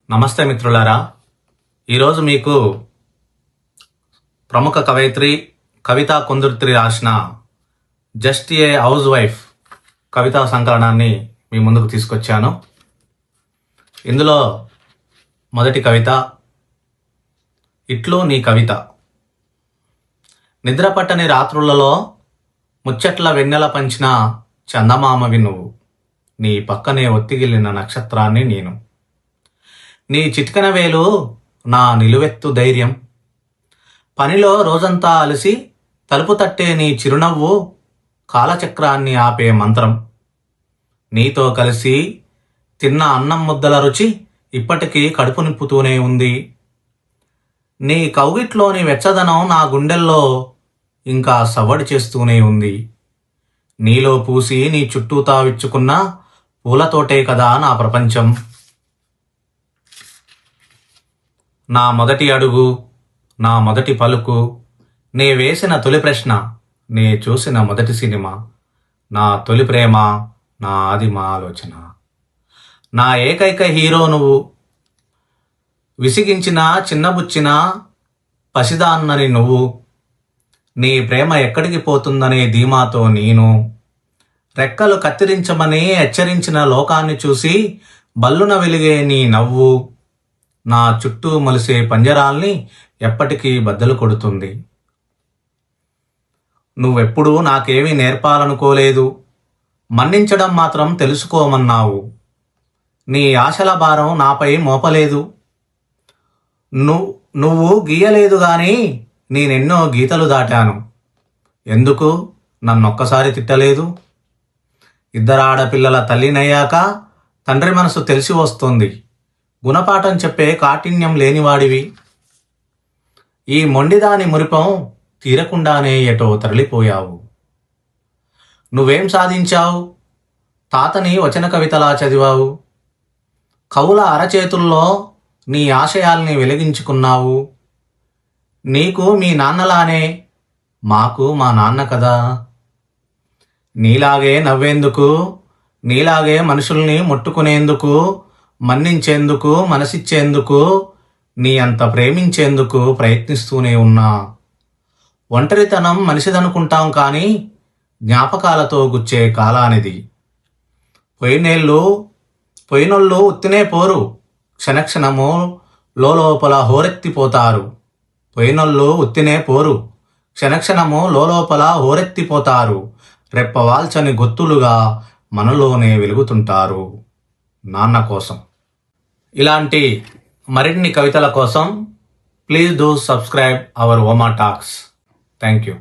నమస్తే మిత్రులారా, ఈరోజు మీకు ప్రముఖ కవయిత్రి కవితా కుందుర్తి రాసిన జస్ట్ ఏ హౌస్ వైఫ్ కవితా సంకలనాన్ని మీ ముందుకు తీసుకొచ్చాను. ఇందులో మొదటి కవిత ఇట్లు నీ కవిత. నిద్రపట్టని రాత్రులలో ముచ్చట్ల వెన్నెల పంచిన చందమామవి నువ్వు, నీ పక్కనే ఒత్తిగిల్లిన నక్షత్రాన్ని నేను. నీ చిటికన వేలు నా నిలువెత్తు ధైర్యం, పనిలో రోజంతా అలసి తలుపు తట్టే నీ చిరునవ్వు కాలచక్రాన్ని ఆపే మంత్రం. నీతో కలిసి తిన్న అన్నం ముద్దల రుచి ఇప్పటికీ కడుపు నింపుతూనే ఉంది. నీ కౌగిట్లోని వెచ్చదనం నా గుండెల్లో ఇంకా సవ్వడి చేస్తూనే ఉంది. నీలో పూసి నీ చుట్టూ తావిచ్చుకున్న పూలతోటే కదా నా ప్రపంచం. నా మొదటి అడుగు, నా మొదటి పలుకు, నే వేసిన తొలి ప్రశ్న, నే చూసిన మొదటి సినిమా, నా తొలి ప్రేమ, నా ఆదిమ ఆలోచన. నా ఏకైక హీరో నువ్వు, విసిగించిన చిన్నబుచ్చిన పసిదాన్నని నువ్వు. నీ ప్రేమ ఎక్కడికి పోతుందనే ధీమాతో నేను, రెక్కలు కత్తిరించమని హెచ్చరించిన లోకాన్ని చూసి బల్లున వెలిగే నీ నవ్వు నా చుట్టూ మొలిసే పంజరాల్ని ఎప్పటికీ బద్దలు కొడుతుంది. నువ్వెప్పుడూ నాకేమీ నేర్పాలనుకోలేదు, మన్నించడం మాత్రం తెలుసుకోమన్నావు. నీ ఆశల భారం నాపై మోపలేదు. నువ్వు గీయలేదు గాని నేనెన్నో గీతలు దాటాను. ఎందుకు నన్నొక్కసారి తిట్టలేదు? ఇద్దరు ఆడపిల్లల తల్లినయ్యాక తండ్రి మనసు తెలిసి వస్తుంది. గుణపాఠం చెప్పే కాఠిన్యం లేనివాడివి. ఈ మొండిదాని మురిపం తీరకుండానే ఎటో తరలిపోయావు. నువ్వేం సాధించావు? తాతని వచన కవితలా చదివావు. కవుల అరచేతుల్లో నీ ఆశయాల్ని వెలిగించుకున్నావు. నీకు మీ నాన్నలానే మాకు మా నాన్న కదా. నీలాగే నవ్వేందుకు, నీలాగే మనుషుల్ని ముట్టుకునేందుకు, మన్నించేందుకు, మనసిచ్చేందుకు, నీ అంత ప్రేమించేందుకు ప్రయత్నిస్తూనే ఉన్నా. ఒంటరితనం మనిషిదనుకుంటాం కానీ జ్ఞాపకాలతో గుచ్చే కాలానిది. పోయినోళ్ళు ఉత్తినే పోరు, క్షణక్షణము లోపల హోరెత్తిపోతారు. పోయినోళ్ళు ఉత్తినే పోరు, క్షణక్షణము లోపల హోరెత్తిపోతారు. రెప్పవాల్చని గొత్తులుగా మనలోనే వెలుగుతుంటారు నాన్న కోసం. ఇలాంటి మరిన్ని కవితల కోసం please do subscribe our Oma talks. Thank you.